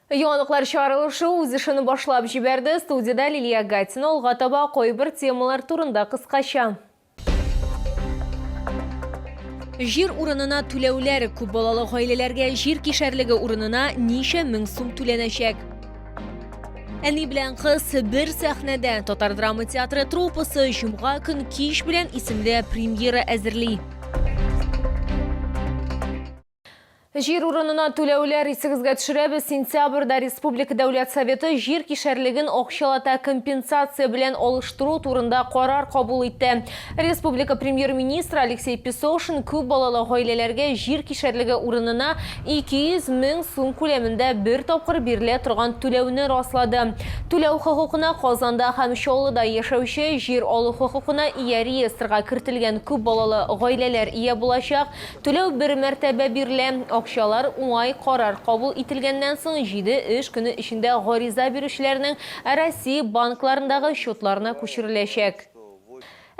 Яңалыклар чыгарылышы үз ишин башлап җибәрде. Студияда Лилия Гатина алга таба кайбер темалар турында кыскача. Жир урынына түләүләр, күп балалы гаиләләргә жир кишәрлеге урынына ничә мең сум түләнәчәк. Әни белән кыз бер сәхнәдә Татар драма театры труппасы җомга көн кич белән исемле премьера әзерли. Жир урынына түләүләр исегезгә төшерәбез. Сентябрьдә Республика Дәүләт Советы жир кишәрлеген акчалата компенсация белән алыштыру турында карар кабул итте. Республика премьер-министры Алексей Песошин күп балалы гаиләләргә жир кишәрлеге урынына 200 мең сум күләмендә бер тапкыр бирелә торган түләүне раслады. Түләү хокукына Казанда һәм Чаллыда яшәүче жир алу хокукына ия реестрга кертелгән күп балалы гаиләләр ия булачак. Түләү бер мәртәбә бирелә. Акчалар уңай карар кабул ителгәннән соң 7 эш көне эчендә гариза бирүчеләрнең Россия банкларындагы счетларына күчереләчәк.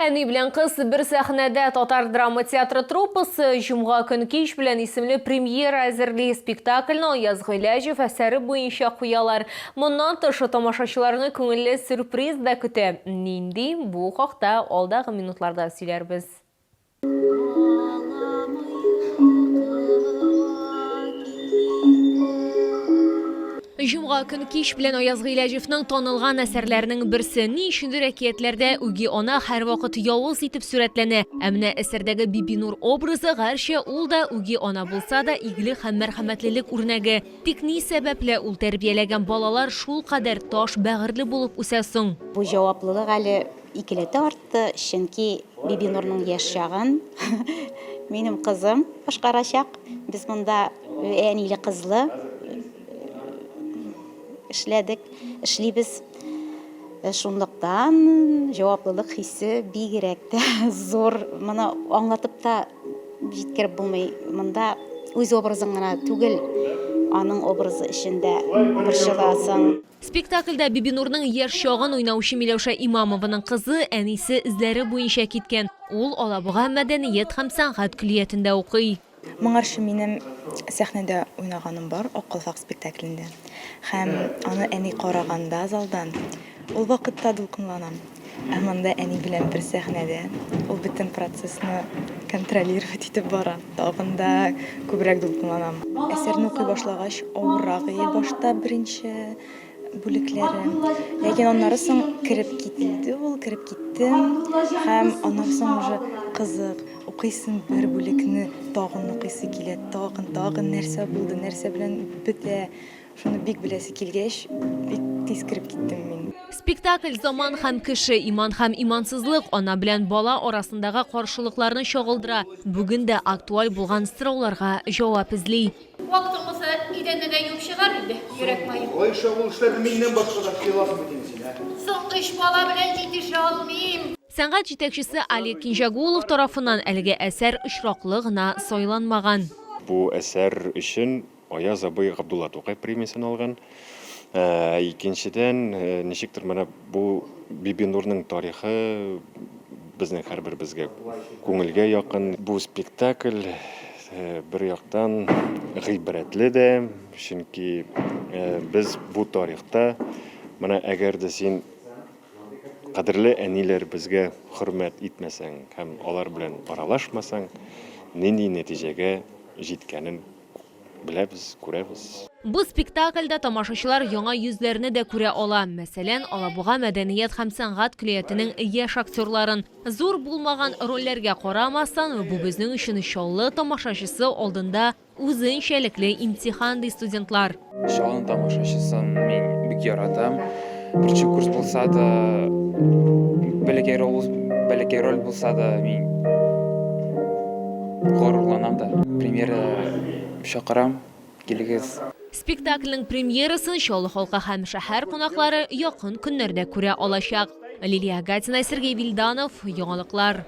Әни белән кыз бер сәхнәдә Татар драма театры труппасы җомга көн кич белән исемле премьера әзерли. Спектакльне Аяз Гыйләҗев әсәре буенча куялар. Моннан тыш тамашачыларны күңелле сюрприз да көтә. Нинди? Бу хакта алдагы минутларда сөйләрбез. Җомга көн кич белән Аяз Гыйләҗевнең танылган әсәрләренең берсе ни өчендер әкиятләрдә үги ана һәрвакыт явыз итеп сурәтләнә. Ә менә әсәрдәге Бибинур образы гәрчә ул да үги ана булса да игелек һәм мәрхәмәтлелек үрнәге. Тик ни сәбәпле ул тәрбияләгән балалар шул кадәр таш бәгырьле булып үсә соң? Бу җаваплылык әле икеләтә артты, чөнки Бибинурның яшь чагын минем кызым башкарачак. Без монда әниле кызлы эшлибез. Шунлыктан җаваплылык хисе бигрәк тә зур. Моны аңлатып та җиткереп булмый. Монда үз образың гына түгел, аның образы эчендә борчыласың. Спектакльдә Бибинурның яшь чагын уйнаучы Миләүшә Имамованың кызы әнисе эзләре буенча киткән. Ул Алабуга мәдәният һәм сәнгать көллиятендә укый. Моңарчы минем сәхнәдә уйнаганым бар, Аккалфак спектаклендә. Һәм аны әни караганда залдан, ул вакытта дулкынланам. Ә монда әни белән бер сәхнәдә ул бөтен процессны контролировать итеп бара. Тагын да күбрәк дулкынланам. Әсәрне укый башлагач, авыррак башта беренче бүлекләре. Ләкин аннары соң кирип китте. Һәм аннары соң уже кызык. Укыйсың бер бүлекне, тагын укыйсы килә, тагын нәрсә булды, нәрсә белән бетә. Шуны бик беләсе килгәч, бик тиз кирип киттем мин. Спектакль заман һәм кеше, иман һәм имансызлык, ана белән бала арасындагы каршылыкларны чагылдыра. Бүген дә актуаль булган сорауларга җавап эзли. Вакыт булса, идәнне дә юып чыгар инде, йөрәк майы. Ой, шул эшләрне миннән башка киласың бит син, Соң эш бала белән җитешә алмыйм. Сәнгать җитәкчесе Олег Кинҗагулов тарафыннан әлеге әсәр очраклы гына сайланмаган. Бу әсәр өчен Аяз абый Габдулла Тукай премиясын алган. Икенчедән, ничектер менә бу Бибинурның тарихы безнең һәрберебезгә күңелгә якын. Бу спектакль бер яктан гыйбрәтле дә, чөнки без бу тарихта менә әгәр дә син кадерле әниләр безгә хөрмәт итмәсәң һәм алар белән аралашмасаң, нинди нәтиҗәгә җиткәнен беләбез, күрәбез. Бу спектакльдә тамашачылар яңа йөзләрне дә күрә ала. Мәсәлән, Алабуга мәдәният һәм сәнгать көллиятенең яшь актерларын. Зур булмаган рольләргә карамастан, бу безнең өчен Чаллы тамашачысы алдында үзенчәлекле имтихан ди студентлар. Чаллы тамашачысын мин бик яратам. Беренче курс булса да, бәләкәй роль булса да, мин горурланам да. Премьера чакырам, килегез. Спектакльнең премьерасын Чаллы халкы һәм шәһәр кунаклары якын көннәрдә күрә алачак. Лилия Гатина, Сергей Вильданов, Яңалыклар.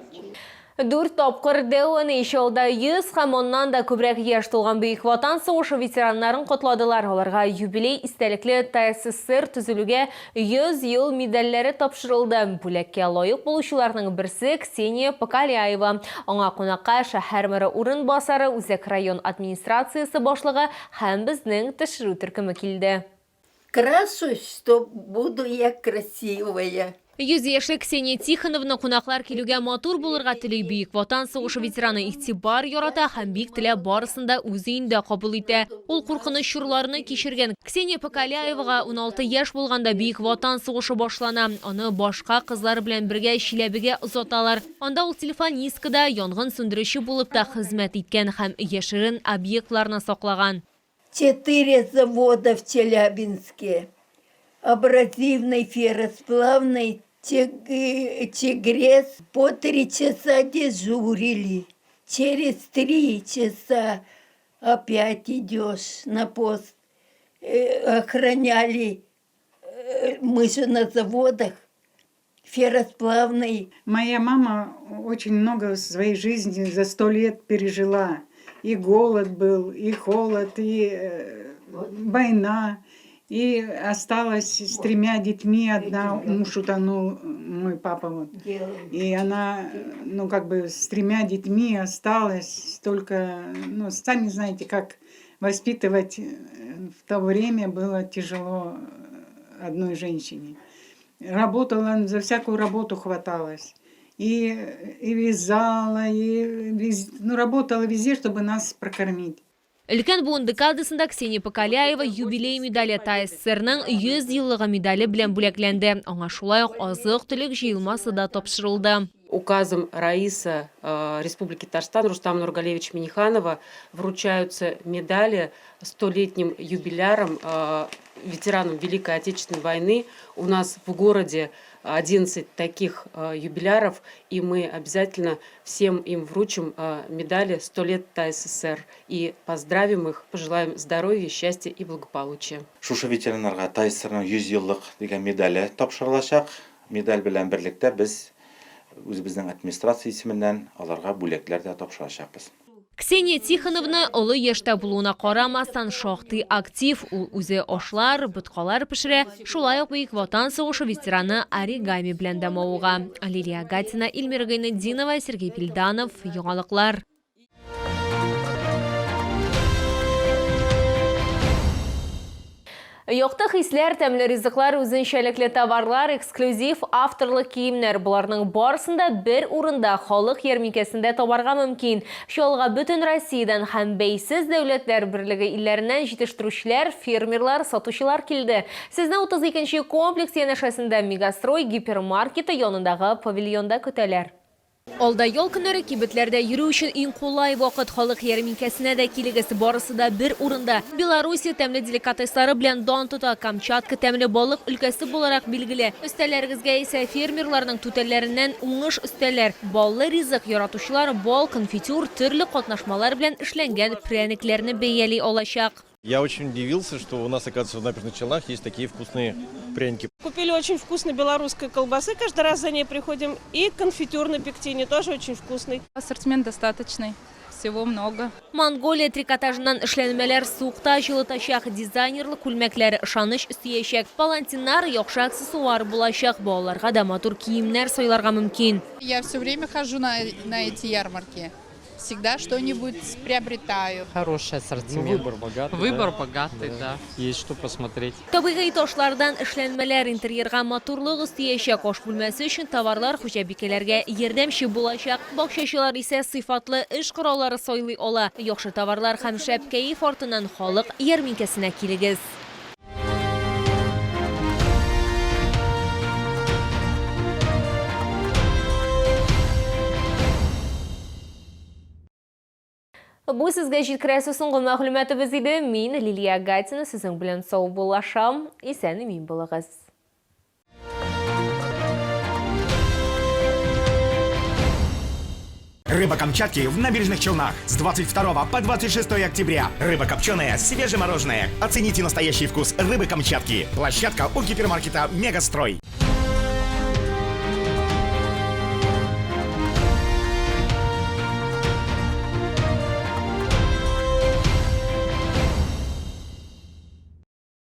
4 тапқыр дәуіне шалда 100 һәм оннан да күбрәк яш тулган Бөек Ватан сугышы ветераннарын котладылар. Аларга юбилей истәлекле ТССР төзелүгә 100 ел медальләре тапшырылды. Бүләккә лаек булучыларның берсе Ксения Покаляева. Аңа кунакка шәһәр мэры урынбасары, Үзәк район администрациясе башлыгы һәм безнең төшерү төркеме килде. Крашусь, что буду я красивая. 100 яшьлек Ксения Тихоновна кунаклар килүгә матур булырга тели. Бөек Ватан сугышы ветераны игътибар ярата һәм бик теләп барысында үз өендә кабул итә. Ул куркыныч чорларны кичергән. Ксения Покаляевага 16 яшь булганда Бөек Ватан сугышы башлана. Аны башка кызлар белән бергә Чиләбегә озаталар. Анда ул телефонисткада янгын сүндерүче булып та хезмәт иткән һәм яшерен объектларны саклаган. 4 завода в Челябинске. Абразивный, ферросплавный, Тигрес. По 3 часа дежурили. Через 3 часа опять идешь на пост. Охраняли. Мы же на заводах. Ферросплавный. Моя мама очень много в своей жизни за 100 лет пережила. И голод был, и холод, и война. И осталась с 3 детьми одна. Муж утонул, мой папа. Вот. И она, ну, как бы с 3 детьми осталась. Только, ну, сами знаете, как воспитывать в то время было тяжело одной женщине. Работала, за всякую работу хваталась. И вязала, ну, работала везде, чтобы нас прокормить. Өлкән буын декадасында Ксения Покаляева юбилей медале ТССРның 100 еллыгы медале белән бүләкләнде. Аңа шулай ук азык-төлек җыелмасы да тапшырылды. Указом Раиса Республики Татарстан Рустама Нургалевича Миниханова вручаются медали 100-летним юбилярам, ветеранам Великой Отечественной войны. У нас в городе 11 таких юбиляров, и мы обязательно всем им вручим медали 100 лет ТССР. И поздравим их, пожелаем здоровья, счастья и благополучия. Шушы ветераннарга ТССРның 100 еллык дигән медале тапшырылачак. Медаль белән берлектә без үзебезнең администрация исеменнән аларга бүләкләр дә тапшырачакбыз. Ксения Тихоновна олы яшьтә булуына карамастан шактый актив. Ул үзе ашлар, боткалар пешерә. Шулай ук Бөек Ватан сугышы ветераны оригами белән дә мавыга. Лилия Гатина, Эльмира Гайнетдинова, Сергей Пильданов. Яңалыклар. Якты хисләр, тәмле ризыклар, үзенчәлекле товарлар, эксклюзив авторлык киемнәр. Буларның барысында бер урында халык ярминкәсендә табарга мөмкин. Шулга бөтен Россиядән һәм бәйсез дәүләтләр берлеге илләреннән җитештерүчеләр, фермерлар, сатучылар килде. Сезне 32-нче комплекс янәшәсендә Мегастрой гипермаркеты янындагы павильонда көтәләр. Алда ял көннәре кибетләрдә йөрү өчен иң кулай вакыт. Халык ярминкәсенә дә килегез, барысы да бер урында. Белоруссия тәмле деликатеслары белән дан тота. Камчатка тәмле балык өлкәсе буларак билгеле. Өстәлләрегезгә исә фермерларның түтәлләреннән уңыш өстәлләр. Баллы ризык яратучылар бал, конфитюр, төрле катнашмалар белән эшләнгән пряникләрне бәяли алачак. Я очень удивился, что у нас, оказывается, в Набережных Челнах есть такие вкусные пряники. Купили очень вкусной белорусской колбасы, каждый раз за ней приходим. И конфитюр на пектине тоже очень вкусный. Ассортимент достаточный, всего много. Монголия трикотажынан эшләнмәләр суыкта җылытачак, дизайнерлы күлмәкләр ышаныч өстиячәк, палантиннар, яхшы аксессуар булачак, балаларга да матур киемнәр сайларга мөмкин. Я все время хожу на эти ярмарки. Всегда что-нибудь приобретаю. Хороший ассортимент. Выбор богатый. Выбор богатый, да. Есть что посмотреть. Табигый ташлардан эшләнмәләр, интерьерга матурлык өстиячәк, аш бүлмәсе өчен товарлар хуҗабикәләргә ярдәмче булачак. Бакчачылар исә сыйфатлы эш кораллары сайлый ала. Яхшы товарлар һәм шәп кәеф артыннан халык ярминкәсенә килегез. Бу сезгә җиткерәсе соңгы мәгълүматыбыз иде. Мин Лилия Гатина, сезнең белән сау булашам. Исән-имин булыгыз. Рыба Камчатки в Набережных Челнах с 22 по 26 октября. Рыба копченая, свежемороженая. Оцените настоящий вкус рыбы Камчатки. Площадка у гипермаркета «Мегастрой».